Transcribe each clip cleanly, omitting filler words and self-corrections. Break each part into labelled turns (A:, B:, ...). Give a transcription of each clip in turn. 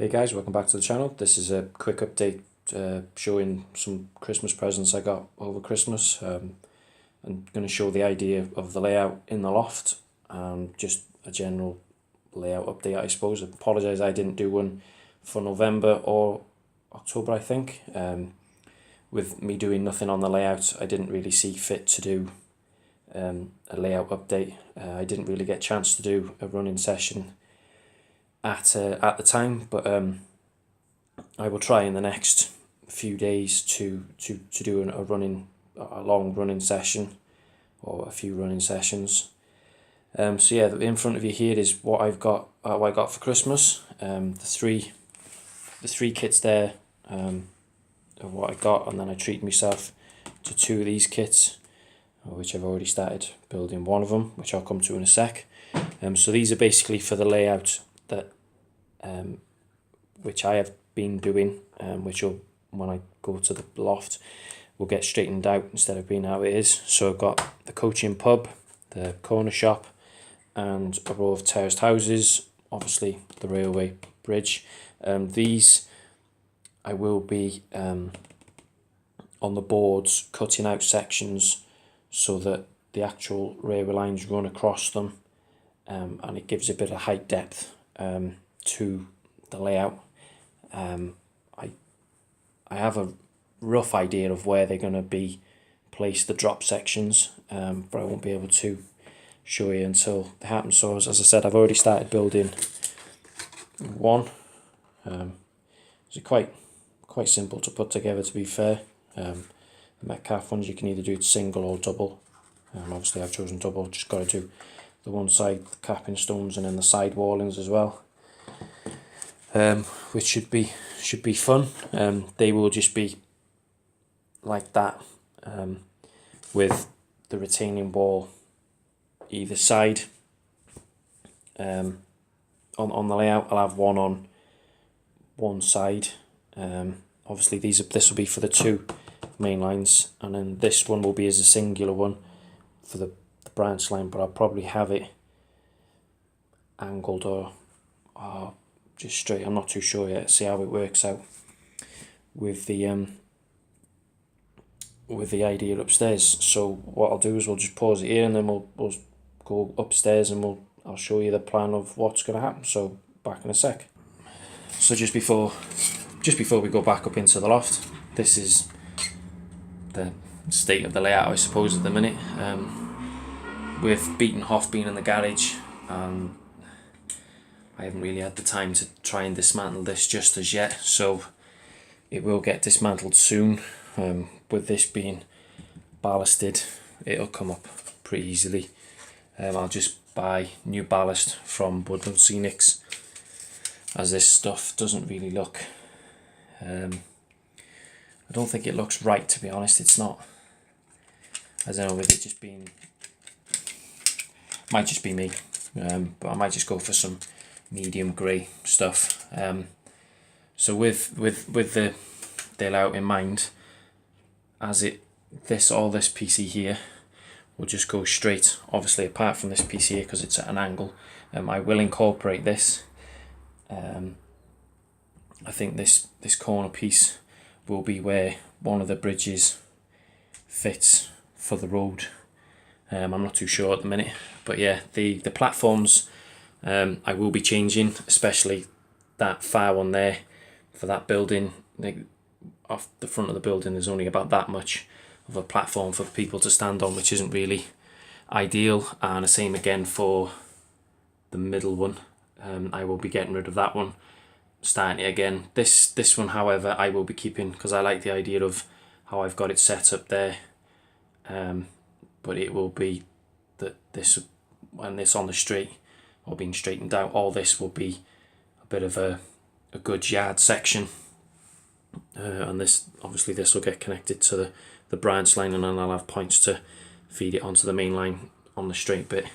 A: Hey guys, welcome back to the channel. This is a quick update showing some Christmas presents I got over Christmas. I'm going to show the idea of the layout in the loft and just a general layout update, I suppose. I apologise I didn't do one for November or October, I think. With me doing nothing on the layout, I didn't really see fit to do a layout update. I didn't really get a chance to do a running session at the time, but I will try in the next few days to do a long running session or a few running sessions. So yeah, in front of you here is what I got for Christmas. The three kits there are what I got, and then I treated myself to two of these kits, which I've already started building one of them, which I'll come to in a sec. So these are basically for the layout that which I have been doing, which will, when I go to the loft, will get straightened out instead of being how it is. So I've got the coaching pub, the corner shop, and a row of terraced houses, obviously the railway bridge. These I will be on the boards cutting out sections so that the actual railway lines run across them, and it gives a bit of height depth to the layout. I have a rough idea of where they're going to be placed, the drop sections, but I won't be able to show you until they happen. So as I said, I've already started building one. It's quite simple to put together, to be fair. The Metcalfe ones, you can either do it single or double. Obviously I've chosen double, just got to do the one side capping stones and then the side wallings as well, which should be fun. They will just be like that, with the retaining wall either side. On the layout, I'll have one on one side. Obviously this will be for the two main lines, and then this one will be as a singular one for the branch line, but I'll probably have it angled or just straight. I'm not too sure yet. See how it works out with the idea upstairs. So what I'll do is we'll just pause it here, and then we'll go upstairs and I'll show you the plan of what's going to happen. So back in a sec. So just before we go back up into the loft, this is the state of the layout, I suppose, at the minute. With Beaten Hoff being in the garage, I haven't really had the time to try and dismantle this just as yet, so it will get dismantled soon. With this being ballasted, it'll come up pretty easily. I'll just buy new ballast from Woodland Scenics, as this stuff doesn't really look, I don't think it looks right, to be honest. It's not, I don't know, with it just being, might just be me, but I might just go for some medium grey stuff. So with the layout in mind, as all this PC here will just go straight, obviously apart from this PC here because it's at an angle. I will incorporate this. I think this corner piece will be where one of the bridges fits for the road. I'm not too sure at the minute, but yeah, the platforms I will be changing, especially that far one there for that building. Off the front of the building, there's only about that much of a platform for people to stand on, which isn't really ideal. And the same again for the middle one. I will be getting rid of that one, starting it again. This one, however, I will be keeping because I like the idea of how I've got it set up there. But it will be that this, when this on the straight or being straightened out, all this will be a bit of a good yard section. And this, obviously this will get connected to the branch line, and then I'll have points to feed it onto the main line on the straight bit.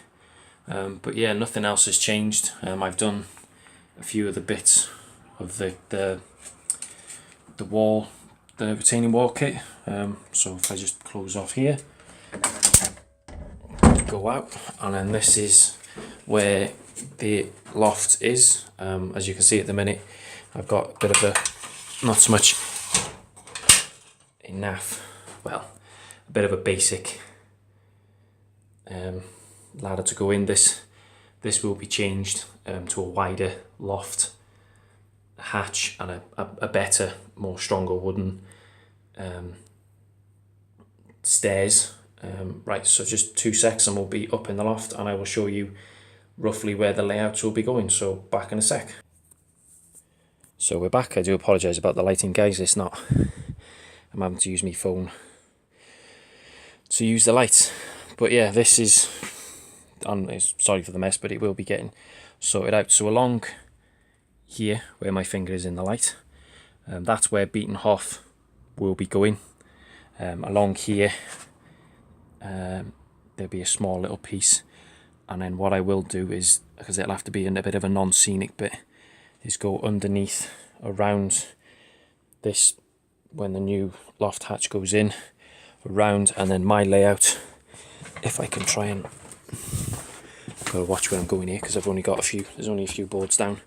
A: But yeah, nothing else has changed. I've done a few of the bits of the wall, the retaining wall kit. So if I just close off here, go out, and then this is where the loft is. As you can see at the minute, I've got a bit of a, not so much a naff, well, a bit of a basic ladder to go in. This will be changed to a wider loft hatch and a better, more stronger wooden stairs. Right, so just 2 secs and we'll be up in the loft and I will show you roughly where the layouts will be going, so back in a sec. So we're back. I do apologise about the lighting, guys. It's not, I'm having to use my phone to use the lights, but yeah, this is, sorry for the mess, but it will be getting sorted out. So along here where my finger is in the light, that's where Beaten Hoff will be going. Along here there'll be a small little piece, and then what I will do is, because it'll have to be in a bit of a non-scenic bit, is go underneath around this when the new loft hatch goes in, around, and then my layout, if I can try and, I've got to watch where I'm going here because I've only got there's only a few boards down.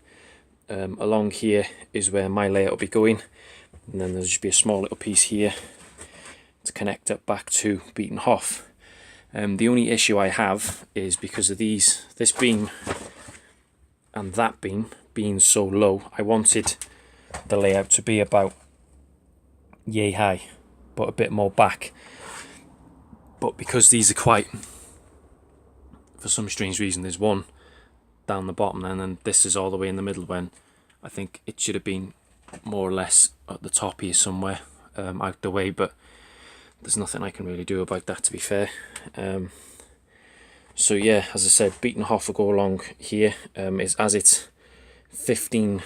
A: Along here is where my layout will be going, and then there'll just be a small little piece here to connect up back to Beaten Hoff. The only issue I have is because of this beam and that beam being so low, I wanted the layout to be about yay high, but a bit more back. But because these are quite, for some strange reason, there's one down the bottom and then this is all the way in the middle, when I think it should have been more or less at the top here somewhere, out the way, but there's nothing I can really do about that, to be fair. So yeah, as I said, Beaten Hoff will go along here. It's 15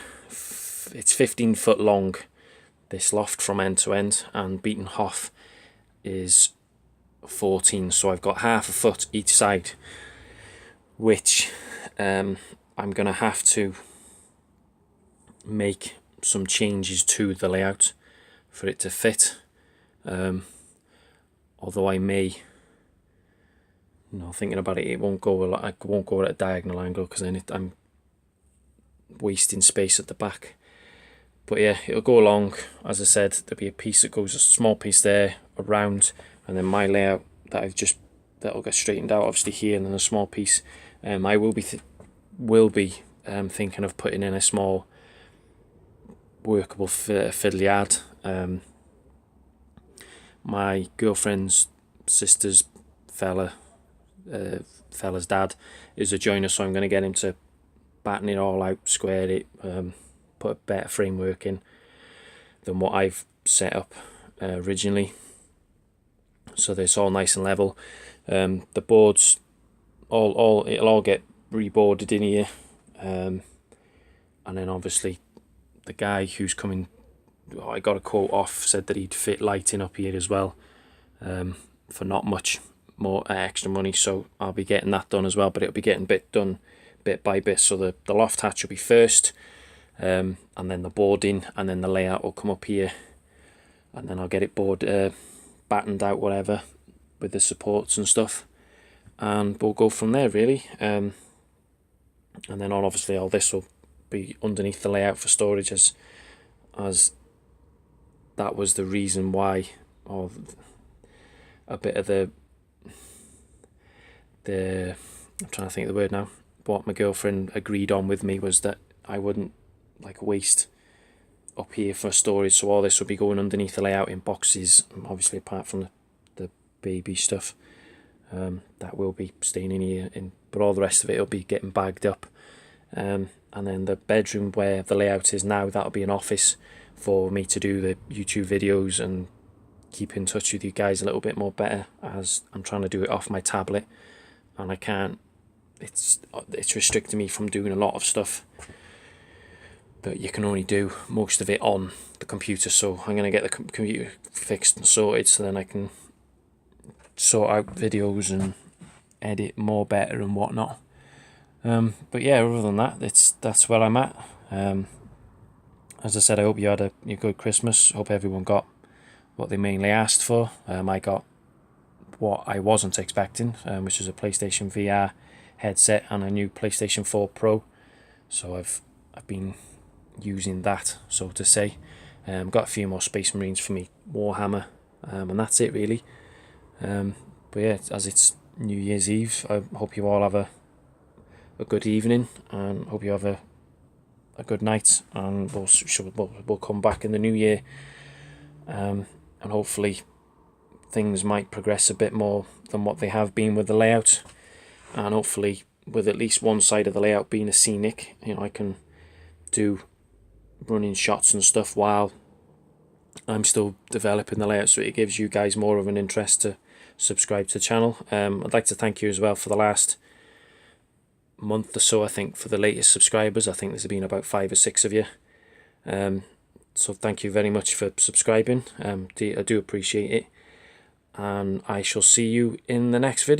A: foot long, this loft from end to end, and Beaten Hoff is 14, so I've got half a foot each side, which I'm gonna have to make some changes to the layout for it to fit. Although I may, thinking about it, I won't go at a diagonal angle because then I'm wasting space at the back. But yeah, it'll go along. As I said, there'll be a small piece there around, and then my layout that'll get straightened out obviously here, and then a small piece. I will be thinking of putting in a small workable fiddly yard. My girlfriend's sister's fella's dad is a joiner, so I'm going to get him to batten it all out, square it, put a better framework in than what I've set up originally, so that it's all nice and level. The boards, it'll all get reboarded in here, and then obviously the guy who's coming, I got a quote off, said that he'd fit lighting up here as well, for not much more extra money, so I'll be getting that done as well, but it'll be getting done bit by bit. So the loft hatch will be first, and then the boarding, and then the layout will come up here, and then I'll get it battened out, whatever, with the supports and stuff, and we'll go from there really. And then obviously all this will be underneath the layout for storage, as that was the reason why, or a bit of the I'm trying to think of the word now, what my girlfriend agreed on with me was that I wouldn't waste up here for storage, so all this will be going underneath the layout in boxes, obviously apart from the baby stuff that will be staying in here, but all the rest of it will be getting bagged up. And then the bedroom where the layout is now, that'll be an office for me to do the YouTube videos and keep in touch with you guys a little bit more better, as I'm trying to do it off my tablet and I can't, it's restricting me from doing a lot of stuff that you can only do most of it on the computer. So I'm going to get the computer fixed and sorted, so then I can sort out videos and edit more better and whatnot. But yeah, other than that, that's where I'm at. As I said, I hope you had a good Christmas. Hope everyone got what they mainly asked for. I got what I wasn't expecting, which was a PlayStation VR headset and a new PlayStation 4 Pro. So I've been using that, so to say. Got a few more Space Marines for me Warhammer, and that's it really. But yeah, as it's New Year's Eve, I hope you all have a good evening, and hope you have a good night, and we'll come back in the new year, and hopefully things might progress a bit more than what they have been with the layout, and hopefully with at least one side of the layout being a scenic, I can do running shots and stuff while I'm still developing the layout, so it gives you guys more of an interest to subscribe to the channel. I'd like to thank you as well for the last month or so. I think for the latest subscribers, I think there's been about 5 or 6 of you, so thank you very much for subscribing. I do appreciate it, and I shall see you in the next video.